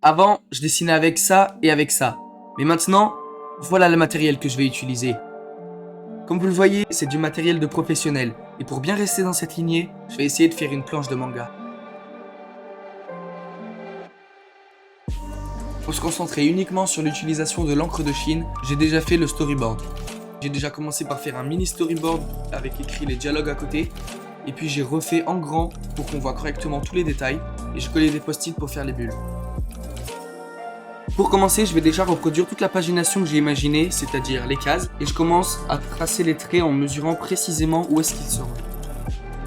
Avant, je dessinais avec ça et avec ça. Mais maintenant, voilà le matériel que je vais utiliser. Comme vous le voyez, c'est du matériel de professionnel. Et pour bien rester dans cette lignée, je vais essayer de faire une planche de manga. Pour se concentrer uniquement sur l'utilisation de l'encre de Chine, j'ai déjà fait le storyboard. J'ai déjà commencé par faire un mini storyboard avec écrit les dialogues à côté. Et puis j'ai refait en grand pour qu'on voit correctement tous les détails. Et je collais des post-it pour faire les bulles. Pour commencer, je vais déjà reproduire toute la pagination que j'ai imaginée, c'est-à-dire les cases, et je commence à tracer les traits en mesurant précisément où est-ce qu'ils seront.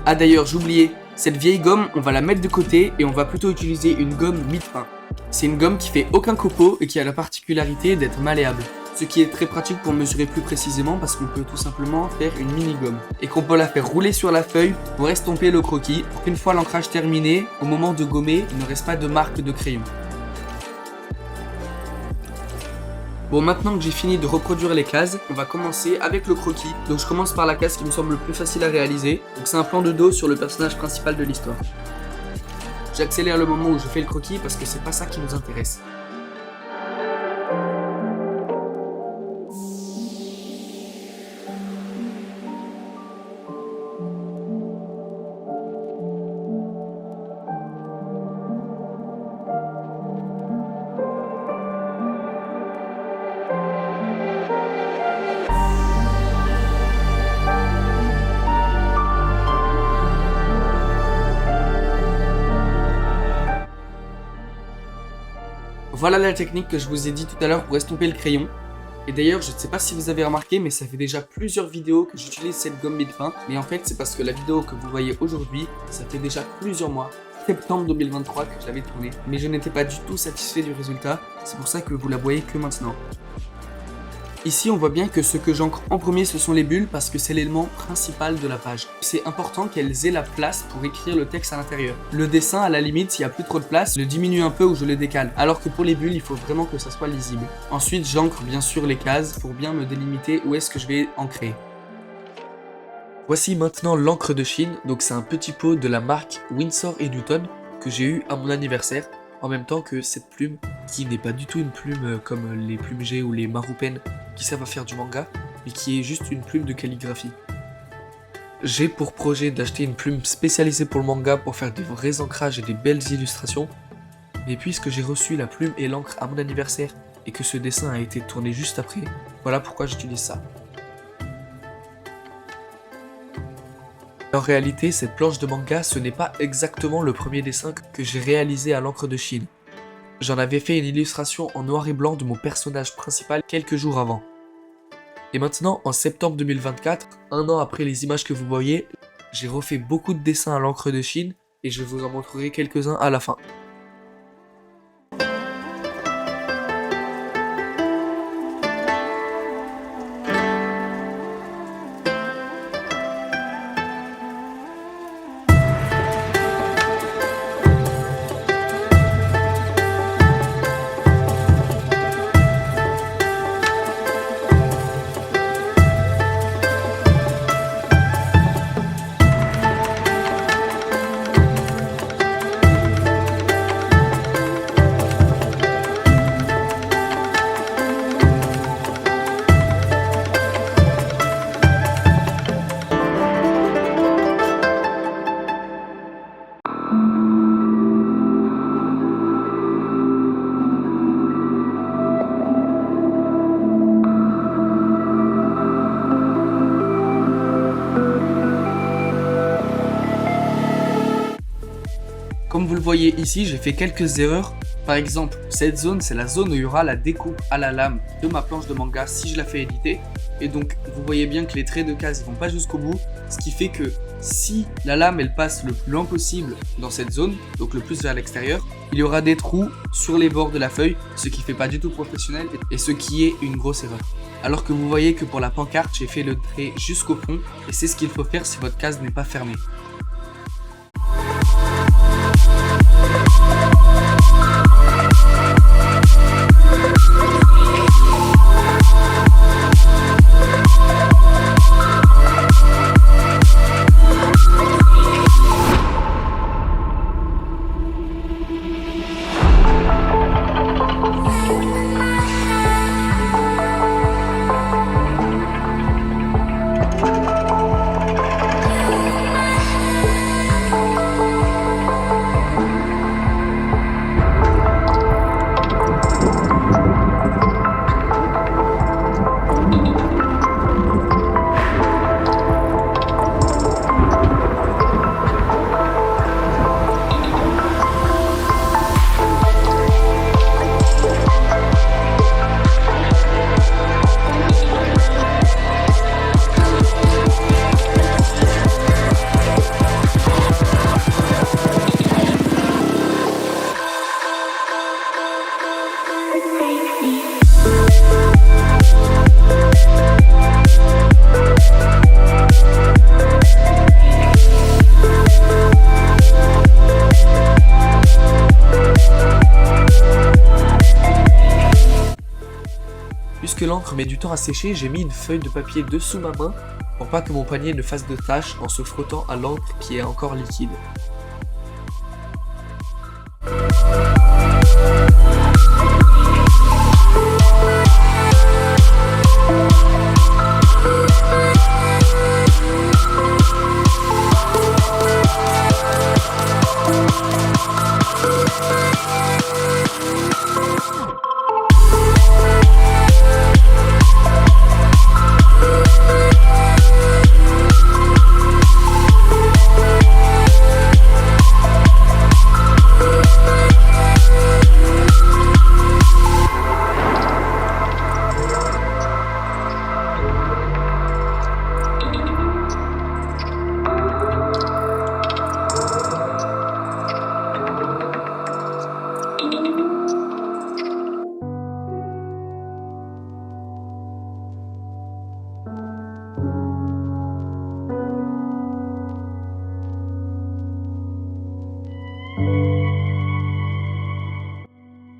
Ah d'ailleurs, j'oubliais, cette vieille gomme, on va la mettre de côté et on va plutôt utiliser une gomme mille-pain. C'est une gomme qui fait aucun copeau et qui a la particularité d'être malléable, ce qui est très pratique pour mesurer plus précisément parce qu'on peut tout simplement faire une mini-gomme et qu'on peut la faire rouler sur la feuille pour estomper le croquis pour qu'une fois l'ancrage terminé, au moment de gommer, il ne reste pas de marque de crayon. Bon, maintenant que j'ai fini de reproduire les cases, on va commencer avec le croquis. Donc je commence par la case qui me semble le plus facile à réaliser. Donc c'est un plan de dos sur le personnage principal de l'histoire. J'accélère le moment où je fais le croquis parce que c'est pas ça qui nous intéresse. Voilà la technique que je vous ai dit tout à l'heure pour estomper le crayon. Et d'ailleurs, je ne sais pas si vous avez remarqué, mais ça fait déjà plusieurs vidéos que j'utilise cette gomme mille-pain. Mais en fait, c'est parce que la vidéo que vous voyez aujourd'hui, ça fait déjà plusieurs mois, septembre 2023, que je l'avais tournée. Mais je n'étais pas du tout satisfait du résultat, c'est pour ça que vous la voyez que maintenant. Ici, on voit bien que ce que j'encre en premier, ce sont les bulles parce que c'est l'élément principal de la page. C'est important qu'elles aient la place pour écrire le texte à l'intérieur. Le dessin, à la limite, s'il n'y a plus trop de place, je le diminue un peu ou je le décale. Alors que pour les bulles, il faut vraiment que ça soit lisible. Ensuite, j'encre bien sûr les cases pour bien me délimiter où est-ce que je vais ancrer. Voici maintenant l'encre de Chine. Donc c'est un petit pot de la marque Winsor & Newton que j'ai eu à mon anniversaire. En même temps que cette plume, qui n'est pas du tout une plume comme les plumes G ou les Marupen qui servent à faire du manga, mais qui est juste une plume de calligraphie. J'ai pour projet d'acheter une plume spécialisée pour le manga pour faire des vrais ancrages et des belles illustrations, mais puisque j'ai reçu la plume et l'encre à mon anniversaire et que ce dessin a été tourné juste après, voilà pourquoi j'utilise ça. En réalité, cette planche de manga, ce n'est pas exactement le premier dessin que j'ai réalisé à l'encre de Chine. J'en avais fait une illustration en noir et blanc de mon personnage principal quelques jours avant. Et maintenant, en septembre 2024, un an après les images que vous voyez, j'ai refait beaucoup de dessins à l'encre de Chine et je vous en montrerai quelques-uns à la fin. Comme vous le voyez ici, j'ai fait quelques erreurs. Par exemple, cette zone, c'est la zone où il y aura la découpe à la lame de ma planche de manga si je la fais éditer. Et donc, vous voyez bien que les traits de case ne vont pas jusqu'au bout. Ce qui fait que si la lame, elle passe le plus loin possible dans cette zone, donc le plus vers l'extérieur, il y aura des trous sur les bords de la feuille, ce qui fait pas du tout professionnel et ce qui est une grosse erreur. Alors que vous voyez que pour la pancarte, j'ai fait le trait jusqu'au fond et c'est ce qu'il faut faire si votre case n'est pas fermée. l'encre met du temps à sécher, j'ai mis une feuille de papier dessous ma main pour pas que mon panier ne fasse de taches en se frottant à l'encre qui est encore liquide.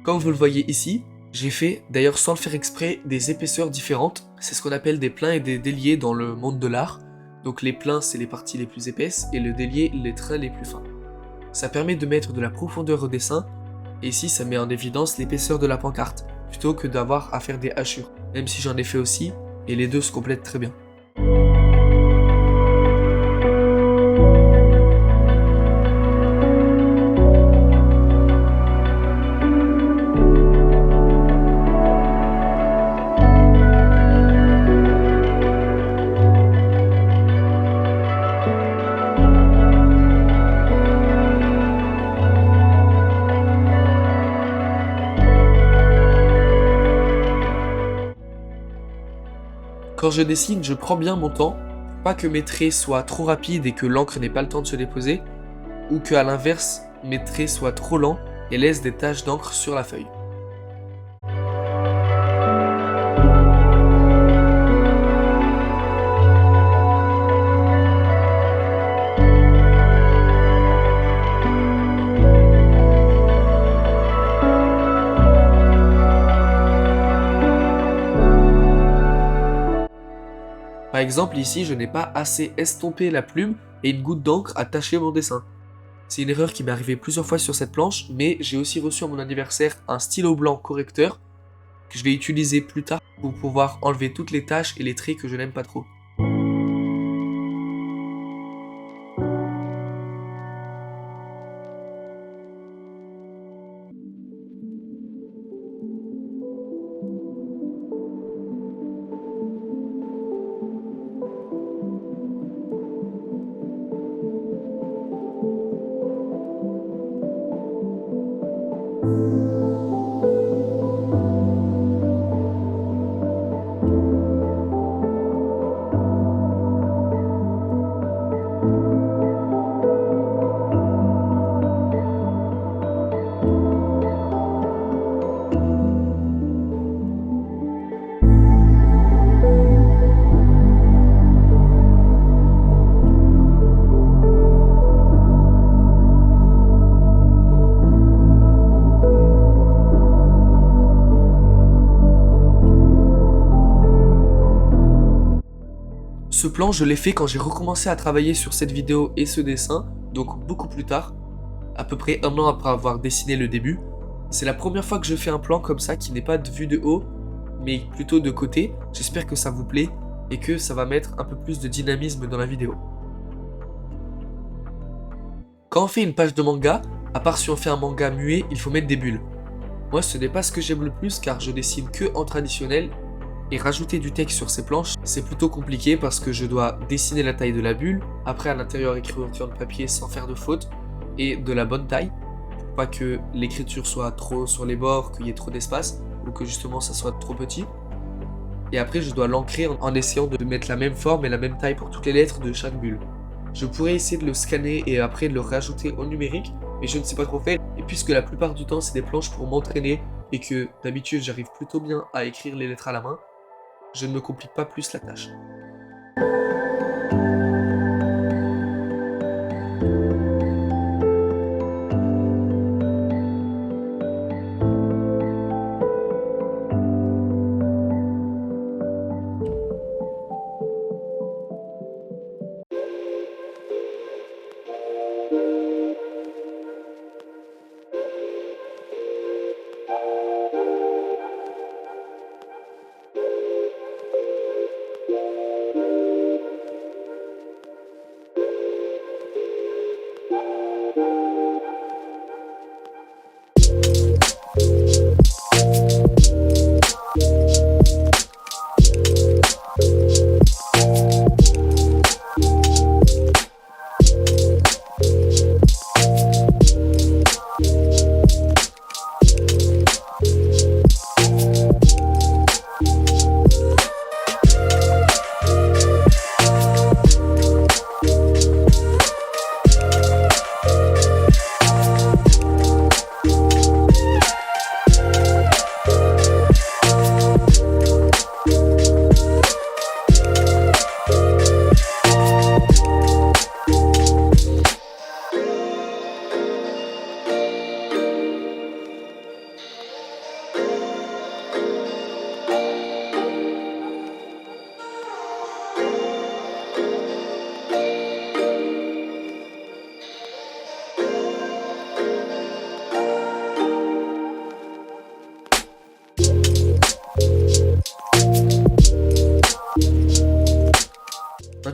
Comme vous le voyez ici, j'ai fait, d'ailleurs sans le faire exprès, des épaisseurs différentes. C'est ce qu'on appelle des pleins et des déliés dans le monde de l'art. Donc les pleins, c'est les parties les plus épaisses, et le délié, les traits les plus fins. Ça permet de mettre de la profondeur au dessin, et ici ça met en évidence l'épaisseur de la pancarte, plutôt que d'avoir à faire des hachures, même si j'en ai fait aussi, et les deux se complètent très bien. Quand je dessine, je prends bien mon temps, pour pas que mes traits soient trop rapides et que l'encre n'ait pas le temps de se déposer, ou que à l'inverse, mes traits soient trop lents et laissent des taches d'encre sur la feuille. Par exemple, ici, je n'ai pas assez estompé la plume et une goutte d'encre a taché mon dessin. C'est une erreur qui m'est arrivée plusieurs fois sur cette planche, mais j'ai aussi reçu à mon anniversaire un stylo blanc correcteur que je vais utiliser plus tard pour pouvoir enlever toutes les taches et les traits que je n'aime pas trop. Ce plan, je l'ai fait quand j'ai recommencé à travailler sur cette vidéo et ce dessin, donc beaucoup plus tard, à peu près un an après avoir dessiné le début. C'est la première fois que je fais un plan comme ça qui n'est pas de vue de haut, mais plutôt de côté. J'espère que ça vous plaît et que ça va mettre un peu plus de dynamisme dans la vidéo. Quand on fait une page de manga, à part si on fait un manga muet, il faut mettre des bulles. Moi, ce n'est pas ce que j'aime le plus car je dessine que en traditionnel. Et rajouter du texte sur ces planches, c'est plutôt compliqué parce que je dois dessiner la taille de la bulle, après à l'intérieur écrire sur le papier sans faire de faute, et de la bonne taille, pour pas que l'écriture soit trop sur les bords, qu'il y ait trop d'espace, ou que justement ça soit trop petit. Et après je dois l'ancrer en essayant de mettre la même forme et la même taille pour toutes les lettres de chaque bulle. Je pourrais essayer de le scanner et après de le rajouter au numérique, mais je ne sais pas trop faire, et puisque la plupart du temps c'est des planches pour m'entraîner, et que d'habitude j'arrive plutôt bien à écrire les lettres à la main, je ne me complique pas plus la tâche.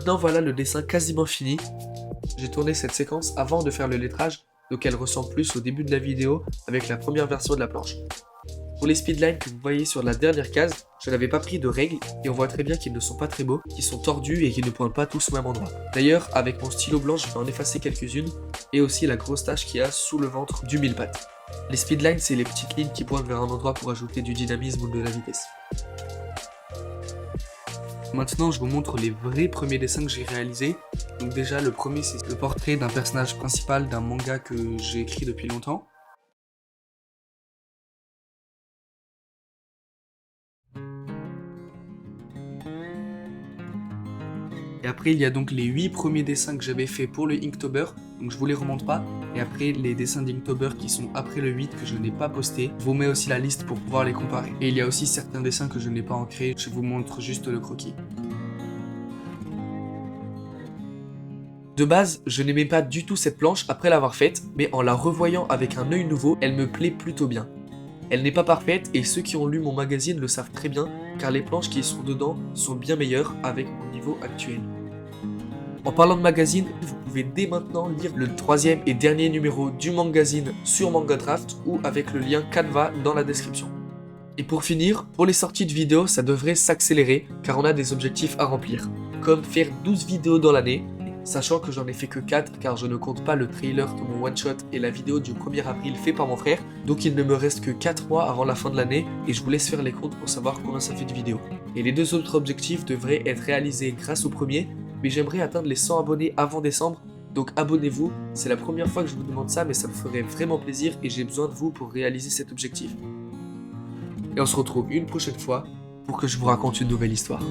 Maintenant voilà le dessin quasiment fini. J'ai tourné cette séquence avant de faire le lettrage, donc elle ressemble plus au début de la vidéo avec la première version de la planche. Pour les speedlines que vous voyez sur la dernière case, je n'avais pas pris de règles et on voit très bien qu'ils ne sont pas très beaux, qu'ils sont tordus et qu'ils ne pointent pas tous au même endroit. D'ailleurs, avec mon stylo blanc, je vais en effacer quelques-unes et aussi la grosse tache qu'il y a sous le ventre du mille-pattes. Les speedlines, c'est les petites lignes qui pointent vers un endroit pour ajouter du dynamisme ou de la vitesse. Maintenant, je vous montre les vrais premiers dessins que j'ai réalisés. Donc déjà, le premier, c'est le portrait d'un personnage principal d'un manga que j'ai écrit depuis longtemps. Et après, il y a donc les 8 premiers dessins que j'avais fait pour le Inktober, donc je vous les remonte pas. Et après, les dessins d'Inktober qui sont après le 8 que je n'ai pas posté. Je vous mets aussi la liste pour pouvoir les comparer. Et il y a aussi certains dessins que je n'ai pas ancrés, je vous montre juste le croquis. De base, je n'aimais pas du tout cette planche après l'avoir faite, mais en la revoyant avec un œil nouveau, elle me plaît plutôt bien. Elle n'est pas parfaite et ceux qui ont lu mon magazine le savent très bien, car les planches qui sont dedans sont bien meilleures avec mon niveau actuel. En parlant de magazine, vous pouvez dès maintenant lire le 3e et dernier numéro du magazine sur Manga Draft ou avec le lien Canva dans la description. Et pour finir, pour les sorties de vidéos, ça devrait s'accélérer car on a des objectifs à remplir, comme faire 12 vidéos dans l'année, sachant que j'en ai fait que 4 car je ne compte pas le trailer de mon one shot et la vidéo du 1er avril fait par mon frère, donc il ne me reste que 4 mois avant la fin de l'année et je vous laisse faire les comptes pour savoir combien ça fait de vidéos. Et les deux autres objectifs devraient être réalisés grâce au premier, mais j'aimerais atteindre les 100 abonnés avant décembre, donc abonnez-vous, c'est la première fois que je vous demande ça mais ça me ferait vraiment plaisir et j'ai besoin de vous pour réaliser cet objectif. Et on se retrouve une prochaine fois pour que je vous raconte une nouvelle histoire.